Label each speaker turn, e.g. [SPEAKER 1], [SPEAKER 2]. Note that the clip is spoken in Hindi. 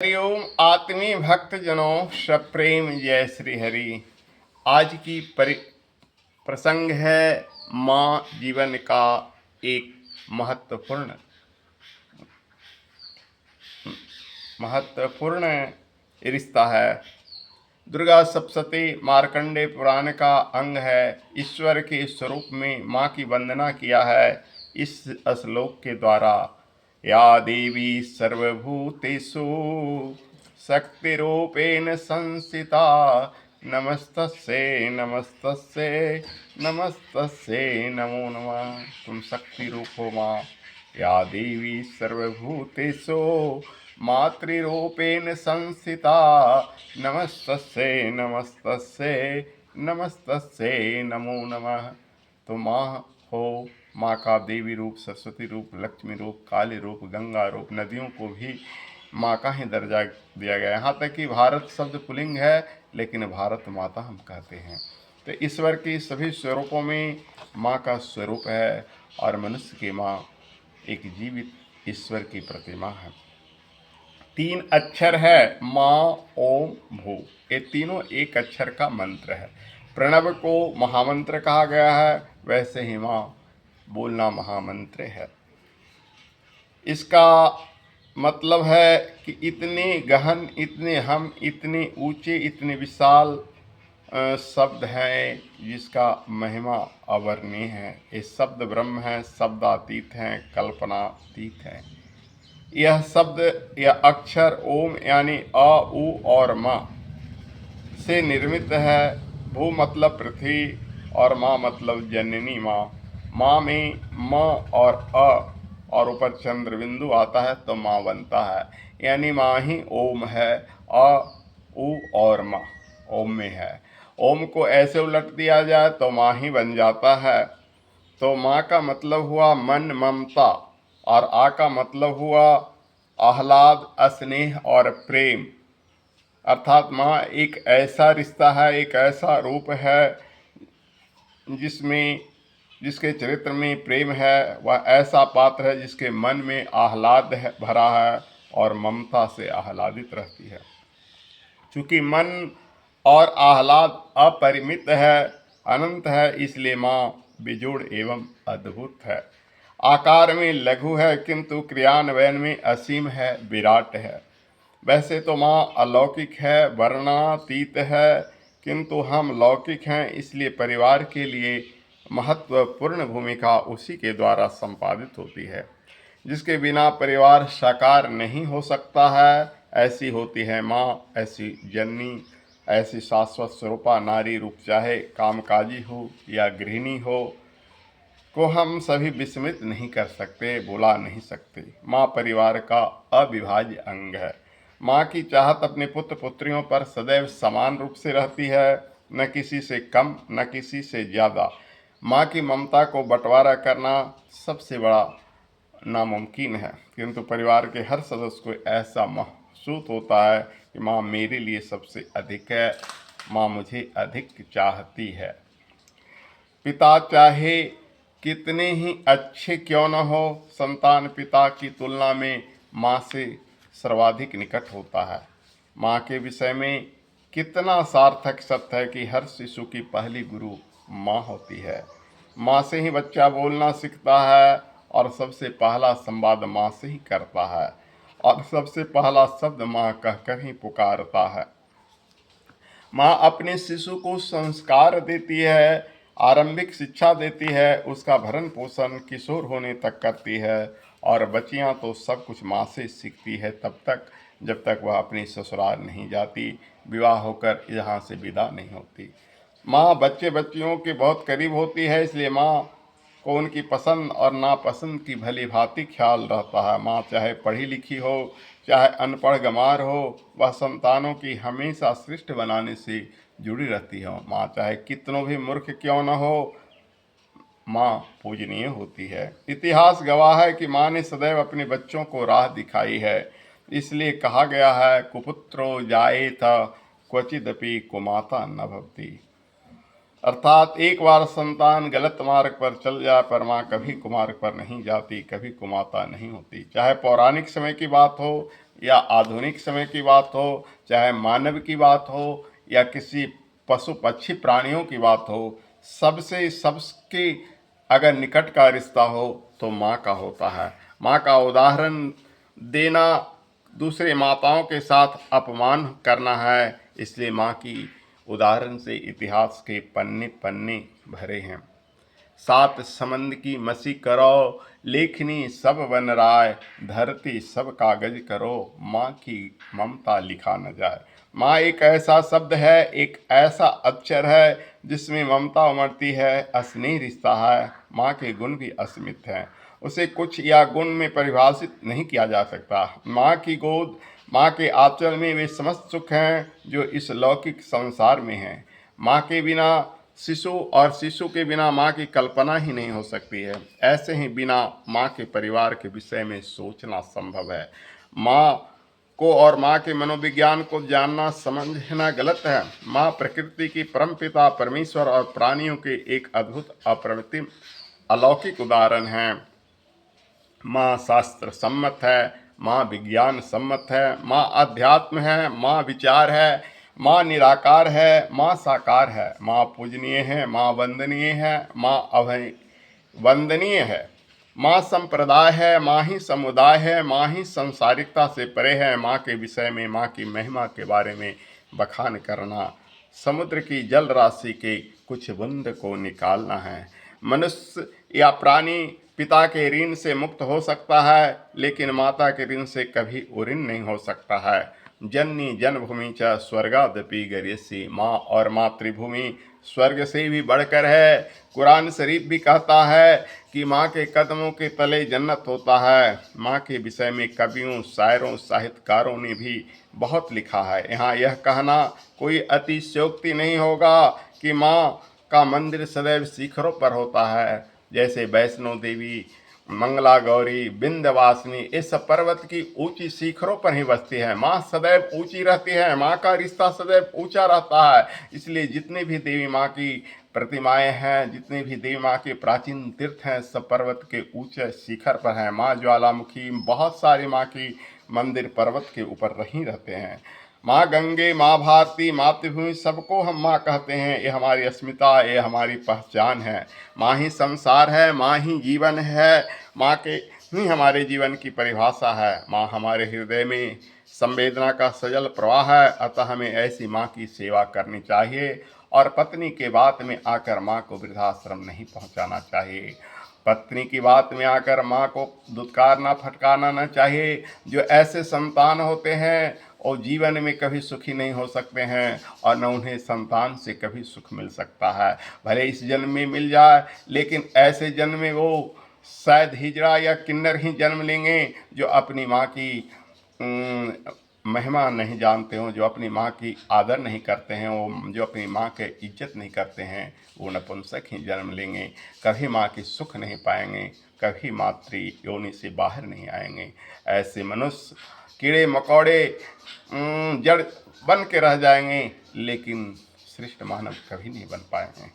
[SPEAKER 1] हरिओम आत्मीय भक्तजनों सप्रेम जय श्री हरि। आज की प्रसंग है माँ जीवन का एक महत्वपूर्ण रिश्ता है। दुर्गा सप्तशती मार्कंडेय पुराण का अंग है। ईश्वर के स्वरूप में माँ की वंदना किया है इस श्लोक के द्वारा। या देवी सर्वभूतेषु शक्तिरूपेण संस्थिता नमस्तस्यै नमस्तस्यै नमस्तस्यै नमो नमः। तुम शक्ति रूप हो माँ। या देवी सर्वभूतेषु मातृरूपेण संस्थिता नमस्तस्यै नमस्तस्यै नमस्तस्यै नमो नमः। तो माँ हो, माँ का देवी रूप, सरस्वती रूप, लक्ष्मी रूप, काली रूप, गंगा रूप, नदियों को भी माँ का ही दर्जा दिया गया। यहाँ तक कि भारत शब्द पुल्लिंग है, लेकिन भारत माता हम कहते हैं। तो ईश्वर की सभी स्वरूपों में माँ का स्वरूप है और मनुष्य की माँ एक जीवित ईश्वर की प्रतिमा है। 3 अक्षर है माँ, ओम, भू। ये तीनों एक अक्षर का मंत्र है। प्रणव को महामंत्र कहा गया है, वैसे ही माँ बोलना महामंत्र है। इसका मतलब है कि इतने गहन, इतने हम, इतने ऊंचे, इतने विशाल शब्द हैं जिसका महिमा अवर्णीय है। ये शब्द ब्रह्म है, शब्दातीत हैं, कल्पनातीत हैं। यह शब्द या अक्षर ओम यानी अ, उ और माँ से निर्मित है। भू मतलब पृथ्वी और माँ मतलब जननी माँ। माँ में म और अ और ऊपर चंद्र बिंदु आता है तो माँ बनता है, यानी माँ ही ओम है। अ, उ और माँ ओम में है। ओम को ऐसे उलट दिया जाए तो माँ ही बन जाता है। तो माँ का मतलब हुआ मन, ममता, और आ का मतलब हुआ आह्लाद, स्नेह और प्रेम। अर्थात माँ एक ऐसा रिश्ता है, एक ऐसा रूप है जिसके चरित्र में प्रेम है। वह ऐसा पात्र है जिसके मन में आह्लाद भरा है और ममता से आह्लादित रहती है। चूँकि मन और आह्लाद अपरिमित है, अनंत है, इसलिए माँ बेजोड़ एवं अद्भुत है। आकार में लघु है किंतु क्रियान्वयन में असीम है, विराट है। वैसे तो माँ अलौकिक है, वर्णनातीत है, किंतु हम लौकिक हैं, इसलिए परिवार के लिए महत्वपूर्ण भूमिका उसी के द्वारा संपादित होती है। जिसके बिना परिवार साकार नहीं हो सकता है, ऐसी होती है माँ, ऐसी जननी, ऐसी शाश्वत स्वरूपा नारी रूप, चाहे कामकाजी हो या गृहिणी हो, को हम सभी विस्मृत नहीं कर सकते, बुला नहीं सकते। माँ परिवार का अविभाज्य अंग है। माँ की चाहत अपने पुत्र पुत्रियों पर सदैव समान रूप से रहती है, न किसी से कम न किसी से ज़्यादा। माँ की ममता को बंटवारा करना सबसे बड़ा नामुमकिन है, किंतु परिवार के हर सदस्य को ऐसा महसूस होता है कि माँ मेरे लिए सबसे अधिक है, माँ मुझे अधिक चाहती है। पिता चाहे कितने ही अच्छे क्यों न हो, संतान पिता की तुलना में माँ से सर्वाधिक निकट होता है। माँ के विषय में कितना सार्थक सत्य है कि हर शिशु की पहली गुरु माँ होती है। माँ से ही बच्चा बोलना सीखता है और सबसे पहला संवाद माँ से ही करता है और सबसे पहला शब्द माँ कहकर ही पुकारता है। माँ अपने शिशु को संस्कार देती है, आरंभिक शिक्षा देती है, उसका भरण पोषण किशोर होने तक करती है और बच्चियाँ तो सब कुछ माँ से सीखती है तब तक जब तक वह अपनी ससुराल नहीं जाती, विवाह होकर यहाँ से विदा नहीं होती। माँ बच्चे बच्चियों के बहुत करीब होती है, इसलिए माँ को उनकी पसंद और नापसंद की भली भांति ख्याल रहता है। माँ चाहे पढ़ी लिखी हो चाहे अनपढ़ गंवार हो, वह संतानों की हमेशा श्रेष्ठ बनाने से जुड़ी रहती हो। माँ चाहे कितनों भी मूर्ख क्यों न हो, माँ पूजनीय होती है। इतिहास गवाह है कि माँ ने सदैव अपने बच्चों को राह दिखाई है। इसलिए कहा गया है कुपुत्रो जायेत क्वचिदपि कुमाता न भवति। अर्थात एक बार संतान गलत मार्ग पर चल जाए पर माँ कभी कुमार्ग पर नहीं जाती, कभी कुमाता नहीं होती। चाहे पौराणिक समय की बात हो या आधुनिक समय की बात हो, चाहे मानव की बात हो या किसी पशु पक्षी प्राणियों की बात हो, सबके अगर निकट का रिश्ता हो तो माँ का होता है। माँ का उदाहरण देना दूसरे माताओं के साथ अपमान करना है, इसलिए माँ की उदाहरण से इतिहास के पन्ने पन्ने भरे हैं। सात समंद की मसी करो, लेखनी सब बन राय, धरती सब कागज करो, माँ की ममता लिखा न जाए। माँ एक ऐसा शब्द है, एक ऐसा अक्षर है जिसमें ममता उमड़ती है, स्नेह रिश्ता है। माँ के गुण भी असीमित हैं, उसे कुछ या गुण में परिभाषित नहीं किया जा सकता। माँ की गोद, माँ के आंचल में वे समस्त सुख हैं जो इस लौकिक संसार में हैं। माँ के बिना शिशु और शिशु के बिना माँ की कल्पना ही नहीं हो सकती है। ऐसे ही बिना माँ के परिवार के विषय में सोचना संभव है। माँ को और माँ के मनोविज्ञान को जानना समझना गलत है। माँ प्रकृति की परमपिता परमेश्वर और प्राणियों के एक अद्भुत अप्रतिम अलौकिक उदाहरण है। माँ शास्त्र सम्मत है, माँ विज्ञान सम्मत है, माँ अध्यात्म है, माँ विचार है, माँ निराकार है, माँ साकार है, माँ पूजनीय है, माँ वंदनीय है, माँ अभय वंदनीय है, माँ संप्रदाय है, माँ ही समुदाय है, माँ ही संसारिकता से परे है। माँ के विषय में, माँ की महिमा के बारे में बखान करना समुद्र की जल राशि के कुछ बूंद को निकालना है। मनुष्य या प्राणी पिता के ऋण से मुक्त हो सकता है, लेकिन माता के ऋण से कभी उऋण नहीं हो सकता है। जननी जन्मभूमि च स्वर्गादपि गरीयसी, माँ और मातृभूमि स्वर्ग से भी बढ़कर है। कुरान शरीफ भी कहता है कि माँ के कदमों के तले जन्नत होता है। माँ के विषय में कवियों, शायरों, साहित्यकारों ने भी बहुत लिखा है। यहाँ यह कहना कोई अतिशयोक्ति नहीं होगा कि माँ का मंदिर सदैव शिखरों पर होता है, जैसे वैष्णो देवी, मंगला गौरी, विंध्यवासिनी इस पर्वत की ऊंची शिखरों पर ही बसती है। माँ सदैव ऊंची रहती है, माँ का रिश्ता सदैव ऊंचा रहता है। इसलिए जितने भी देवी माँ की प्रतिमाएं हैं, जितने भी देवी माँ के प्राचीन तीर्थ हैं, सब पर्वत के ऊंचे शिखर पर हैं। माँ ज्वालामुखी, बहुत सारी माँ की मंदिर पर्वत के ऊपर रही रहते हैं। माँ गंगे, माँ भारती, मातृभूमि सबको हम माँ कहते हैं। ये हमारी अस्मिता, ये हमारी पहचान है। माँ ही संसार है, माँ ही जीवन है, माँ के ही हमारे जीवन की परिभाषा है। माँ हमारे हृदय में संवेदना का सजल प्रवाह है, अतः हमें ऐसी माँ की सेवा करनी चाहिए और पत्नी के बात में आकर माँ को वृद्धाश्रम नहीं पहुँचाना चाहिए। पत्नी की बात में आकर माँ को दुत्कारना फटकारना न चाहिए। जो ऐसे संतान होते हैं और जीवन में कभी सुखी नहीं हो सकते हैं और न उन्हें संतान से कभी सुख मिल सकता है। भले इस जन्म में मिल जाए, लेकिन ऐसे जन्म में वो शायद हिजड़ा या किन्नर ही जन्म लेंगे जो अपनी माँ की महिमा नहीं जानते हों, जो अपनी माँ की आदर नहीं करते हैं, वो जो अपनी माँ के इज्जत नहीं करते हैं, वो नपुंसक ही जन्म लेंगे। कभी माँ की सुख नहीं पाएंगे, कभी मातृ योनि से बाहर नहीं आएंगे। ऐसे मनुष्य कीड़े मकोड़े जड़ बन के रह जाएंगे, लेकिन श्रेष्ठ मानव कभी नहीं बन पाएंगे।